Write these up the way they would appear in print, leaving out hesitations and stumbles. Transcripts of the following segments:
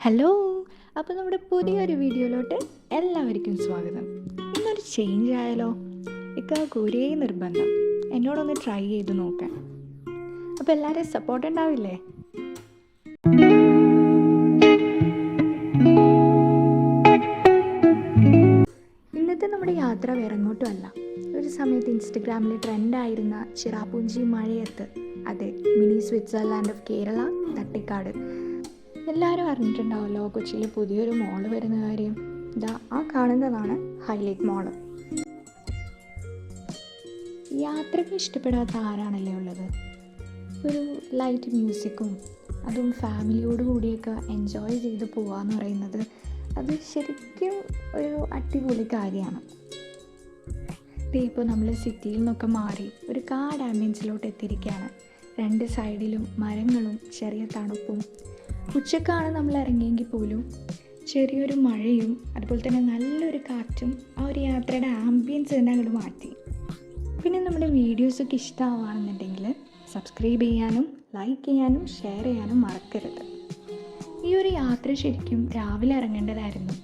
Hello. അപ്പോൾ നമ്മുടെ പുതിയൊരു വീഡിയോയിലോട്ട് എല്ലാവർക്കും സ്വാഗതം. ഇന്നൊരു ചേഞ്ച് ആയാലോ? ഇക്കാക്ക് ഒരേ നിർബന്ധം എന്നോടൊന്ന് ട്രൈ ചെയ്ത് നോക്കാൻ. അപ്പോൾ എല്ലാവരും സപ്പോർട്ട് ഉണ്ടാവില്ലേ? ഇന്നത്തെ നമ്മുടെ യാത്ര വേറെ എങ്ങോട്ടും അല്ല. ഒരു സമയത്ത് ഇൻസ്റ്റഗ്രാമിൽ ട്രെൻഡായിരുന്ന ചിറാപുഞ്ചി മഴയത്ത്, അതെ, മിനി സ്വിറ്റ്സർലാൻഡ് ഓഫ് കേരള, തട്ടിക്കാട്. എല്ലാവരും അറിഞ്ഞിട്ടുണ്ടാവുമല്ലോ കൊച്ചിയിൽ പുതിയൊരു മോള് വരുന്ന കാര്യം. ഇതാ ആ കാണുന്നതാണ് ഹൈലൈറ്റ് മോള്. യാത്രകൾ ഇഷ്ടപ്പെടാത്ത ആരാണല്ലേ ഉള്ളത്? ഒരു ലൈറ്റ് മ്യൂസിക്കും അതും ഫാമിലിയോട് കൂടിയൊക്കെ എൻജോയ് ചെയ്ത് പോവാന്ന് പറയുന്നത് അത് ശരിക്കും ഒരു അടിപൊളി കാര്യമാണ്. ഇപ്പോൾ നമ്മൾ സിറ്റിയിൽ നിന്നൊക്കെ മാറി ഒരു കാട് ആംബിയൻസിലോട്ട് എത്തിയിരിക്കുകയാണ്. രണ്ട് സൈഡിലും മരങ്ങളും ചെറിയ തണുപ്പും. ഉച്ചക്കാണ് നമ്മൾ ഇറങ്ങിയെങ്കിൽ പോലും ചെറിയൊരു മഴയും അതുപോലെ തന്നെ നല്ലൊരു കാറ്റും ആ ഒരു യാത്രയുടെ ആംബിയൻസ് തന്നെ അങ്ങോട്ട് മാറ്റി. പിന്നെ നമ്മുടെ വീഡിയോസൊക്കെ ഇഷ്ടമാവുകയാണെന്നുണ്ടെങ്കിൽ സബ്സ്ക്രൈബ് ചെയ്യാനും ലൈക്ക് ചെയ്യാനും ഷെയർ ചെയ്യാനും മറക്കരുത്. ഈ ഒരു യാത്ര ശരിക്കും രാവിലെ ഇറങ്ങേണ്ടതായിരുന്നു,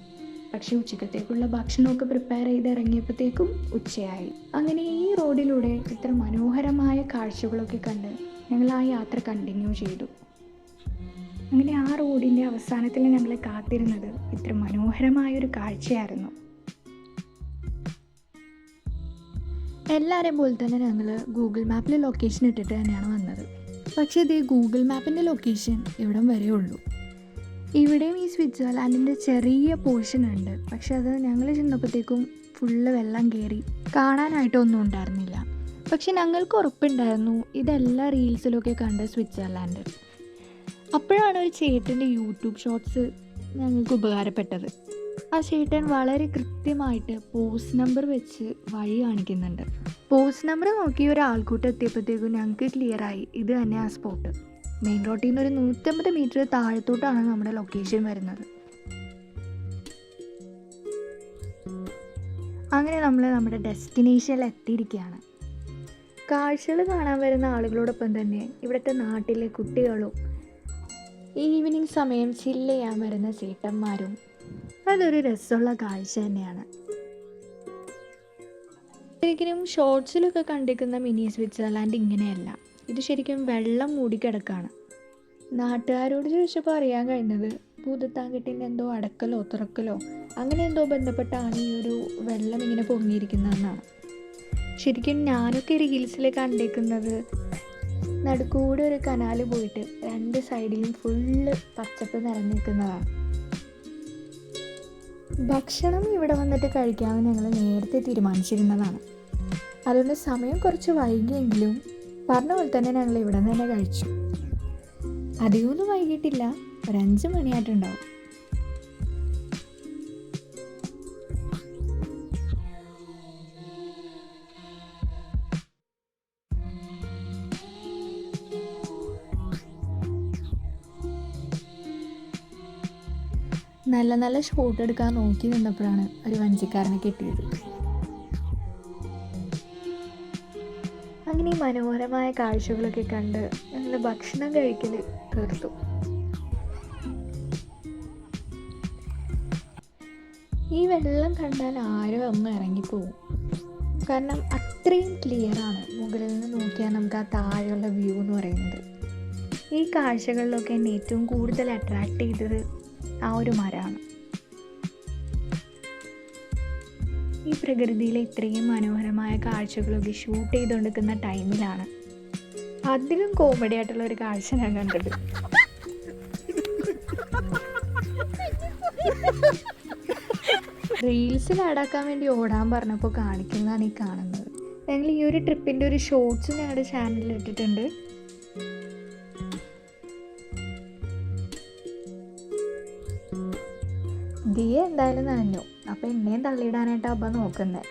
പക്ഷേ ഉച്ചക്കത്തേക്കുള്ള ഭക്ഷണമൊക്കെ പ്രിപ്പയർ ചെയ്ത് ഇറങ്ങിയപ്പോഴത്തേക്കും ഉച്ചയായി. അങ്ങനെ ഈ റോഡിലൂടെ ഇത്ര മനോഹരമായ കാഴ്ചകളൊക്കെ കണ്ട് ഞങ്ങൾ ആ യാത്ര കണ്ടിന്യൂ ചെയ്തു. അങ്ങനെ ആ റോഡിൻ്റെ അവസാനത്തിൽ ഞങ്ങൾ കാത്തിരുന്നത് ഇത്ര മനോഹരമായൊരു കാഴ്ചയായിരുന്നു. എല്ലാവരെയും പോലെ തന്നെ ഞങ്ങൾ ഗൂഗിൾ മാപ്പിൽ ലൊക്കേഷൻ ഇട്ടിട്ട് തന്നെയാണ് വന്നത്. പക്ഷേ ഇത് ഗൂഗിൾ മാപ്പിൻ്റെ ലൊക്കേഷൻ ഇവിടം വരെ ഉള്ളൂ. ഇവിടെയും ഈ സ്വിറ്റ്സർലാൻഡിൻ്റെ ചെറിയ പോർഷൻ ഉണ്ട്, പക്ഷെ അത് ഞങ്ങൾ ചെന്നപ്പോഴത്തേക്കും ഫുള്ള് വെള്ളം കയറി കാണാനായിട്ടൊന്നും ഉണ്ടായിരുന്നില്ല. പക്ഷെ ഞങ്ങൾക്ക് ഉറപ്പുണ്ടായിരുന്നു ഇതെല്ലാ റീൽസിലൊക്കെ കണ്ട് സ്വിറ്റ്സർലാൻഡ്. അപ്പോഴാണ് ഒരു ചേട്ടൻ്റെ യൂട്യൂബ് ഷോർട്സ് ഞങ്ങൾക്ക് ഉപകാരപ്പെട്ടത്. ആ ചേട്ടൻ വളരെ കൃത്യമായിട്ട് പോസ്റ്റ് നമ്പർ വെച്ച് വഴി കാണിക്കുന്നുണ്ട്. പോസ്റ്റ് നമ്പർ നോക്കി ഒരാൾക്കൂട്ടം എത്തിയപ്പോഴത്തേക്കും ഞങ്ങൾക്ക് ക്ലിയറായി ഇത് തന്നെ ആ സ്പോട്ട്. മെയിൻ റോഡിൽ നിന്ന് ഒരു 150 മീറ്റർ താഴത്തോട്ടാണ് നമ്മുടെ ലൊക്കേഷൻ വരുന്നത്. അങ്ങനെ നമ്മൾ നമ്മുടെ ഡെസ്റ്റിനേഷനിൽ എത്തിയിരിക്കുകയാണ്. കാഴ്ചകൾ കാണാൻ വരുന്ന ആളുകളോടൊപ്പം തന്നെ ഇവിടുത്തെ നാട്ടിലെ കുട്ടികളും ഈവനിങ് സമയം ചില്ല് ചെയ്യാൻ വരുന്ന ചേട്ടന്മാരും, അതൊരു രസമുള്ള കാഴ്ച തന്നെയാണ്. ശരിക്കും ഷോർട്സിലൊക്കെ കണ്ടിരിക്കുന്ന മിനി സ്വിറ്റ്സർലാൻഡ് ഇങ്ങനെയല്ല. ഇത് ശരിക്കും വെള്ളം മൂടിക്കിടക്കാണ്. നാട്ടുകാരോട് ചോദിച്ചപ്പോൾ അറിയാൻ കഴിഞ്ഞത് ഭൂതത്താൻകെട്ടിൻ്റെ എന്തോ അടക്കലോ തുറക്കലോ അങ്ങനെ എന്തോ ബന്ധപ്പെട്ടാണ് ഈ ഒരു വെള്ളം ഇങ്ങനെ പൊങ്ങിയിരിക്കുന്നതെന്നാണ്. ശരിക്കും ഞാനൊക്കെ റീൽസിൽ കണ്ടിരിക്കുന്നത് നടുക്കൂടെ ഒരു കനാല് പോയിട്ട് രണ്ട് സൈഡിലും ഫുള്ള് പച്ചപ്പ് നിറഞ്ഞിരിക്കുന്നതാണ്. ഭക്ഷണം ഇവിടെ വന്നിട്ട് കഴിക്കാമെന്ന് ഞങ്ങൾ നേരത്തെ തീരുമാനിച്ചിരുന്നതാണ്. അതുകൊണ്ട് സമയം കുറച്ച് വൈകിയെങ്കിലും പറഞ്ഞ പോലെ തന്നെ ഞങ്ങൾ ഇവിടെ നിന്ന് തന്നെ കഴിച്ചു. അധികമൊന്നും വൈകിട്ടില്ല, ഒരു 5 മണിയായിട്ടുണ്ടാവും. നല്ല നല്ല ഷോട്ട് എടുക്കാൻ നോക്കി നിന്നപ്പോഴാണ് ഒരു വഞ്ചിക്കാരനെ കിട്ടിയത്. അങ്ങനെ ഈ മനോഹരമായ കാഴ്ചകളൊക്കെ കണ്ട് ഞങ്ങൾ ഭക്ഷണം കഴിക്കൽ തീർത്തു. ഈ വെള്ളം കണ്ടാൽ ആരും ഒന്ന് ഇറങ്ങിപ്പോവും, കാരണം അത്രയും ക്ലിയറാണ്. മുകളിൽ നിന്ന് നോക്കിയാൽ നമുക്ക് ആ താഴെയുള്ള വ്യൂ എന്ന് പറയുന്നത്. ഈ കാഴ്ചകളിലൊക്കെ എന്നെ ഏറ്റവും കൂടുതൽ അട്രാക്റ്റ് ചെയ്തത് ആ ഒരു മരമാണ്. ഈ പ്രകൃതിയിലെ ഇത്രയും മനോഹരമായ കാഴ്ചകളൊക്കെ ഷൂട്ട് ചെയ്തുകൊണ്ടിരിക്കുന്ന ടൈമിലാണ് അതിലും കോമഡി ആയിട്ടുള്ള ഒരു കാഴ്ച ഞാൻ കണ്ടത്. റീൽസിൽ ആഡാക്കാൻ വേണ്ടി ഓടാൻ പറഞ്ഞപ്പോൾ കാണിക്കുന്നതാണ് ഈ കാണുന്നത്. ഞങ്ങൾ ഈ ഒരു ട്രിപ്പിൻ്റെ ഒരു ഷോർട്സ് ഞങ്ങളുടെ ചാനലിൽ ഇട്ടിട്ടുണ്ട്. ദിയ എന്തായാലും നനഞ്ഞു, അപ്പം എന്നെയും തള്ളിയിടാനായിട്ട് അബ്ബ നോക്കുന്നത്.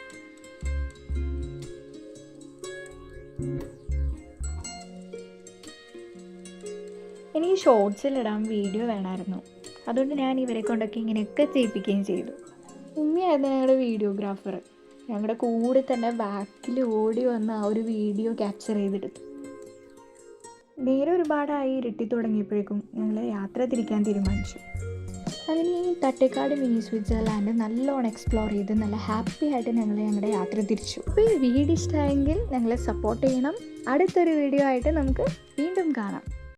എനിക്ക് ഷോർട്സിലിടാൻ വീഡിയോ വേണമായിരുന്നു, അതുകൊണ്ട് ഞാൻ ഇവരെ കൊണ്ടൊക്കെ ഇങ്ങനെയൊക്കെ ചെയ്യിപ്പിക്കുകയും ചെയ്തു. ഉമ്മയായിരുന്നു ഞങ്ങളുടെ വീഡിയോഗ്രാഫർ. ഞങ്ങളുടെ കൂടെ തന്നെ ബാക്കിൽ ഓടി വന്ന് ആ ഒരു വീഡിയോ ക്യാപ്ചർ ചെയ്തെടുത്തു. നേരെ ഒരുപാടായി ഇരുട്ടി തുടങ്ങിയപ്പോഴേക്കും ഞങ്ങൾ യാത്ര തിരിക്കാൻ തീരുമാനിച്ചു. അങ്ങനെ ഈ തട്ടേക്കാട് മിനി സ്വിറ്റ്സർലാൻഡ് നല്ലോണം എക്സ്പ്ലോർ ചെയ്ത് നല്ല ഹാപ്പി ആയിട്ട് ഞങ്ങൾ ഞങ്ങളുടെ യാത്ര തിരിച്ചു. അപ്പോൾ ഈ വീഡിയോ ഇഷ്ടമായെങ്കിൽ ഞങ്ങളെ സപ്പോർട്ട് ചെയ്യണം. അടുത്തൊരു വീഡിയോ ആയിട്ട് നമുക്ക് വീണ്ടും കാണാം.